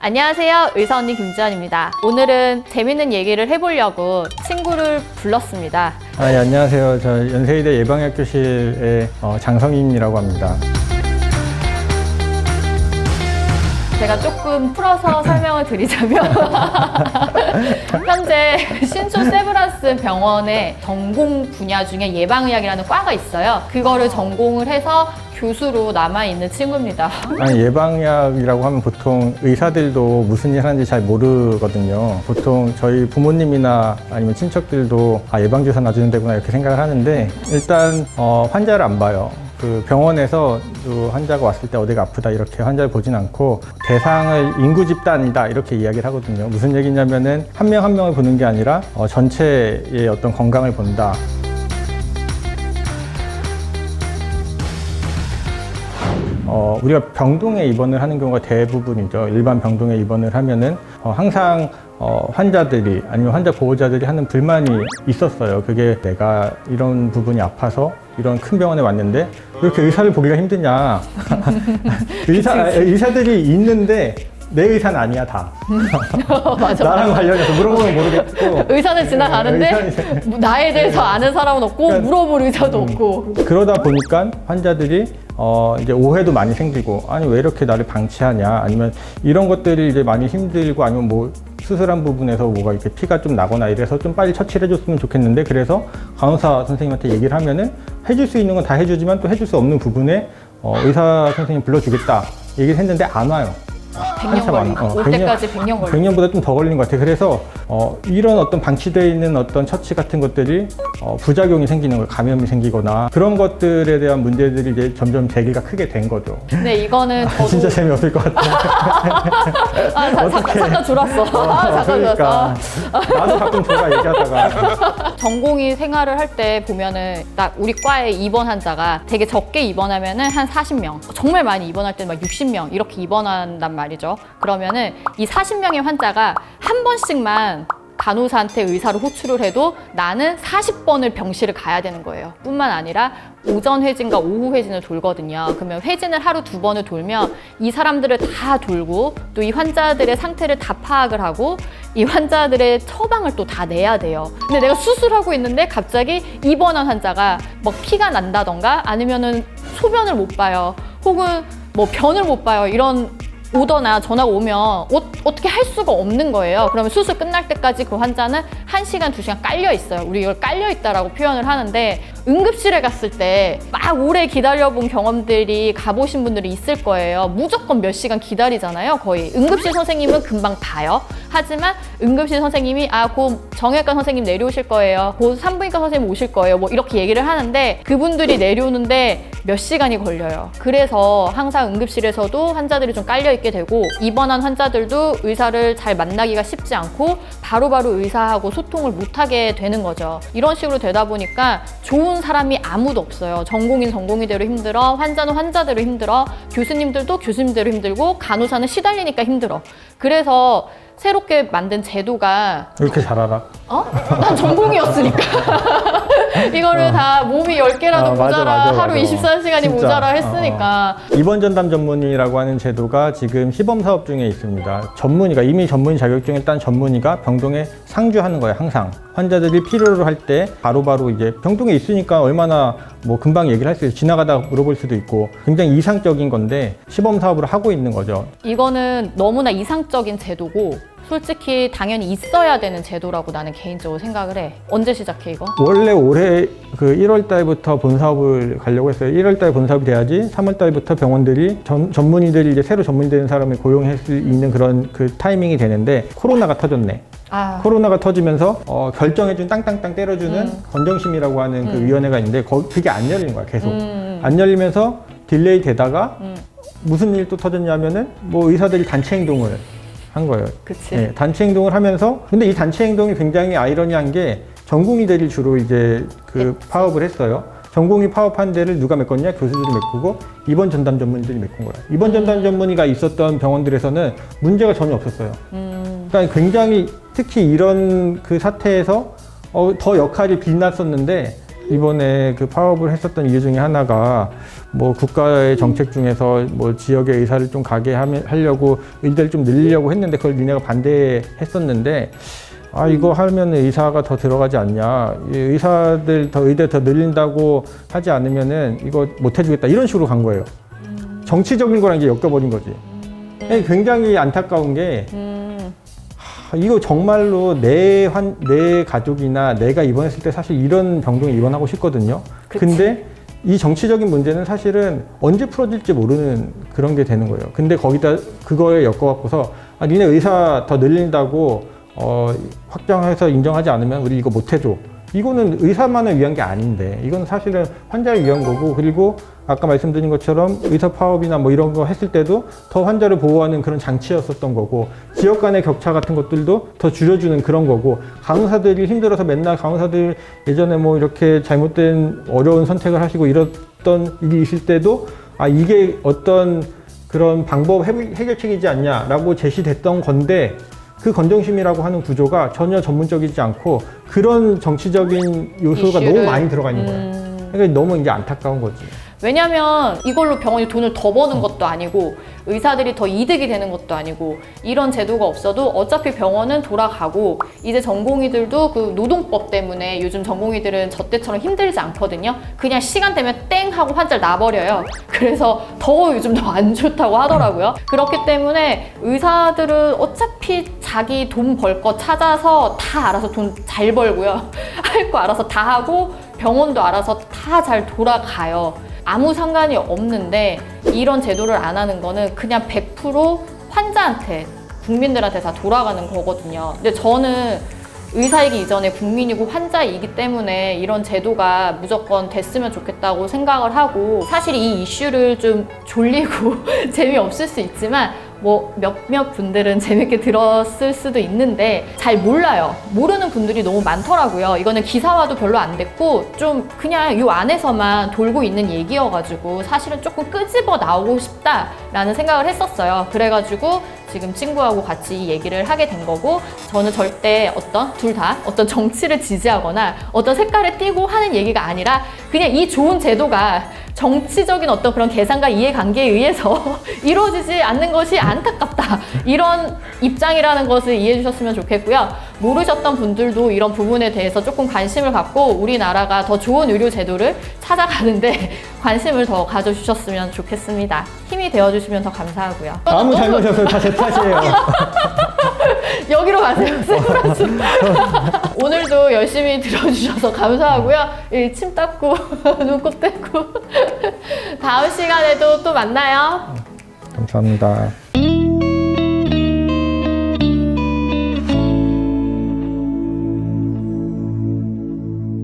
안녕하세요. 의사 언니 김지연입니다. 오늘은 재밌는 얘기를 해보려고 친구를 불렀습니다. 네, 안녕하세요. 저 연세의대 예방의학교실의 장성인이라고 합니다. 제가 조금 풀어서 설명을 드리자면 현재 신촌 세브란스 병원의 전공 분야 중에 예방의학이라는 과가 있어요. 그거를 전공을 해서 교수로 남아있는 친구입니다. 아니, 예방의학이라고 하면 보통 의사들도 무슨 일 하는지 잘 모르거든요. 보통 저희 부모님이나 아니면 친척들도 예방주사 놔주는 데구나 이렇게 생각을 하는데 일단 환자를 안 봐요. 그 병원에서 환자가 왔을 때 어디가 아프다 이렇게 환자를 보진 않고 대상을 인구 집단이다 이렇게 이야기를 하거든요. 무슨 얘기냐면은 한 명 한 명을 보는 게 아니라 전체의 어떤 건강을 본다. 우리가 병동에 입원을 하는 경우가 대부분이죠. 일반 병동에 입원을 하면은 항상 환자들이 아니면 환자 보호자들이 하는 불만이 있었어요. 그게 내가 이런 부분이 아파서 이런 큰 병원에 왔는데 왜 이렇게 의사를 보기가 힘드냐. 의사들이 있는데 내 의사는 아니야 다. 맞아, 나랑 맞아. 관련해서 물어보면 모르겠고 의사는 지나가는데 나에 대해서 아는 사람은 없고 물어볼 의사도 없고. 그러다 보니까 환자들이 이제 오해도 많이 생기고 아니 왜 이렇게 나를 방치하냐 아니면 이런 것들이 이제 많이 힘들고 아니면 뭐 수술한 부분에서 뭐가 이렇게 피가 좀 나거나 이래서 좀 빨리 처치를 해줬으면 좋겠는데 그래서 간호사 선생님한테 얘기를 하면은 해줄 수 있는 건 다 해주지만 또 해줄 수 없는 부분에 의사 선생님 불러주겠다 얘기를 했는데 안 와요. 100년 걸리고 올 때까지 100년 걸리고 100년보다 좀 더 걸리는 것 같아요. 그래서 이런 어떤 방치되어 있는 어떤 처치 같은 것들이 부작용이 생기는 거예요. 감염이 생기거나 그런 것들에 대한 문제들이 이제 점점 제기가 크게 된 거죠. 근데 이거는 저도 진짜 재미없을 것 같아요. 잠깐 졸았어. 잠깐 그러니까 졸았어. 나도 가끔 졸아 얘기하다가 전공의 생활을 할 때 보면은 딱 우리 과에 입원 환자가 되게 적게 입원하면은 한 40명, 정말 많이 입원할 때는 막 60명 이렇게 입원한단 말이죠. 그러면은 이 40명의 환자가 한 번씩만 간호사한테 의사를 호출을 해도 나는 40번을 병실을 가야 되는 거예요. 뿐만 아니라 오전 회진과 오후 회진을 돌거든요. 그러면 회진을 하루 2번을 돌면 이 사람들을 다 돌고 또 이 환자들의 상태를 다 파악을 하고 이 환자들의 처방을 또 다 내야 돼요. 근데 내가 수술하고 있는데 갑자기 입원한 환자가 막 피가 난다던가 아니면은 소변을 못 봐요. 혹은 뭐 변을 못 봐요. 이런 오거나 전화가 오면 어떻게 할 수가 없는 거예요. 그러면 수술 끝날 때까지 그 환자는 1시간, 2시간 깔려 있어요. 우리 이걸 깔려 있다라고 표현을 하는데 응급실에 갔을 때 막 오래 기다려본 경험들이 가보신 분들이 있을 거예요. 무조건 몇 시간 기다리잖아요. 거의 응급실 선생님은 금방 봐요. 하지만 응급실 선생님이 곧 정형외과 선생님 내려오실 거예요. 곧 산부인과 선생님 오실 거예요. 뭐 이렇게 얘기를 하는데 그분들이 내려오는데 몇 시간이 걸려요. 그래서 항상 응급실에서도 환자들이 좀 깔려 있게 되고 입원한 환자들도 의사를 잘 만나기가 쉽지 않고 바로바로 의사하고 소통을 못하게 되는 거죠. 이런 식으로 되다 보니까 좋은 사람이 아무도 없어요. 전공인 전공이대로 힘들어, 환자는 환자대로 힘들어, 교수님들도 교수님대로 힘들고 간호사는 시달리니까 힘들어. 그래서 새롭게 만든 제도가 왜 이렇게 잘 알아? 난 전공이었으니까 이거를 다 몸이 10개라도 모자라 하루 24시간이 진짜. 모자라 했으니까 입원 전담 전문의라고 하는 제도가 지금 시범 사업 중에 있습니다. 전문의가 이미 전문의 자격증을 딴 전문의가 병동에 상주하는 거예요. 항상 환자들이 필요로 할 때 바로바로 이제 병동에 있으니까 얼마나 뭐 금방 얘기를 할 수 있어요. 지나가다가 물어볼 수도 있고 굉장히 이상적인 건데 시범 사업으로 하고 있는 거죠. 이거는 너무나 이상적인 제도고 솔직히 당연히 있어야 되는 제도라고 나는 개인적으로 생각을 해. 언제 시작해 이거? 원래 올해 그 1월 달부터 본 사업을 가려고 했어요. 1월 달 본 사업이 돼야지 3월 달부터 병원들이 전문의들이 이제 새로 전문의 되는 사람을 고용할 수 있는 그런 그 타이밍이 되는데 코로나가 터졌네. 코로나가 터지면서 결정해준 땅땅땅 때려주는 건정심이라고 하는 그 위원회가 있는데 그게 안 열리는 거야 계속. 안 열리면서 딜레이 되다가 무슨 일 또 터졌냐면은 뭐 의사들이 단체 행동을 한 거예요. 그치. 네, 단체 행동을 하면서 근데 이 단체 행동이 굉장히 아이러니한 게 전공의들이 주로 이제 그 파업을 했어요. 전공의 파업한 데를 누가 메꿨냐? 교수들이 메꾸고 입원 전담 전문의들이 메꾼 거예요. 입원 전담 전문의가 있었던 병원들에서는 문제가 전혀 없었어요. 그러니까 굉장히 특히 이런 그 사태에서 더 역할이 빛났었는데 이번에 그 파업을 했었던 이유 중에 하나가 뭐 국가의 정책 중에서 뭐 지역의 의사를 좀 가게 하려고 의대를 좀 늘리려고 했는데 그걸 니네가 반대했었는데 아 이거 하면 의사가 더 들어가지 않냐, 이 의사들 더 의대 더 늘린다고 하지 않으면은 이거 못 해주겠다 이런 식으로 간 거예요. 정치적인 거랑 이제 엮여버린 거지. 굉장히 안타까운 게 이거 정말로 내 가족이나 내가 입원했을 때 사실 이런 병동에 입원하고 싶거든요. 그치. 근데 이 정치적인 문제는 사실은 언제 풀어질지 모르는 그런 게 되는 거예요. 근데 거기다 그거에 엮어갖고서 아, 니네 의사 더 늘린다고 확정해서 인정하지 않으면 우리 이거 못 해줘. 이거는 의사만을 위한 게 아닌데 이건 사실은 환자를 위한 거고, 그리고 아까 말씀드린 것처럼 의사 파업이나 뭐 이런 거 했을 때도 더 환자를 보호하는 그런 장치였었던 거고, 지역 간의 격차 같은 것들도 더 줄여주는 그런 거고, 간호사들이 힘들어서 맨날 간호사들 예전에 뭐 이렇게 잘못된 어려운 선택을 하시고 이랬던 일이 있을 때도 아 이게 어떤 그런 방법 해결책이지 않냐라고 제시됐던 건데, 그 건정심이라고 하는 구조가 전혀 전문적이지 않고 그런 정치적인 요소가 이슈를, 너무 많이 들어가 있는 거예요. 그러니까 너무 이제 안타까운 거지. 왜냐면 이걸로 병원이 돈을 더 버는 것도 아니고 의사들이 더 이득이 되는 것도 아니고, 이런 제도가 없어도 어차피 병원은 돌아가고, 이제 전공의들도 그 노동법 때문에 요즘 전공의들은 저 때처럼 힘들지 않거든요. 그냥 시간 되면 땡 하고 환자를 놔버려요. 그래서 더 요즘 더 안 좋다고 하더라고요. 그렇기 때문에 의사들은 어차피 자기 돈 벌 거 찾아서 다 알아서 돈 잘 벌고요. 할 거 알아서 다 하고 병원도 알아서 다 잘 돌아가요. 아무 상관이 없는데 이런 제도를 안 하는 거는 그냥 100% 환자한테, 국민들한테 다 돌아가는 거거든요. 근데 저는 의사이기 이전에 국민이고 환자이기 때문에 이런 제도가 무조건 됐으면 좋겠다고 생각을 하고, 사실 이 이슈를 좀 졸리고 재미없을 수 있지만 뭐 몇몇 분들은 재밌게 들었을 수도 있는데 잘 몰라요. 모르는 분들이 너무 많더라고요. 이거는 기사화도 별로 안 됐고 좀 그냥 요 안에서만 돌고 있는 얘기여가지고 사실은 조금 끄집어 나오고 싶다라는 생각을 했었어요. 그래가지고 지금 친구하고 같이 이 얘기를 하게 된 거고, 저는 절대 둘 다 어떤 정치를 지지하거나 어떤 색깔을 띠고 하는 얘기가 아니라 그냥 이 좋은 제도가 정치적인 어떤 그런 계산과 이해관계에 의해서 이루어지지 않는 것이 안타깝다, 이런 입장이라는 것을 이해해 주셨으면 좋겠고요. 모르셨던 분들도 이런 부분에 대해서 조금 관심을 갖고 우리나라가 더 좋은 의료 제도를 찾아가는데 관심을 더 가져주셨으면 좋겠습니다. 힘이 되어주시면 더 감사하고요. 아무 잘못이었어요. 다 제 탓이에요. 여기로 가세요. 세브란스. 오늘도 열심히 들어주셔서 감사하고요. 침 닦고 눈곱 떼고 다음 시간에도 또 만나요. 감사합니다.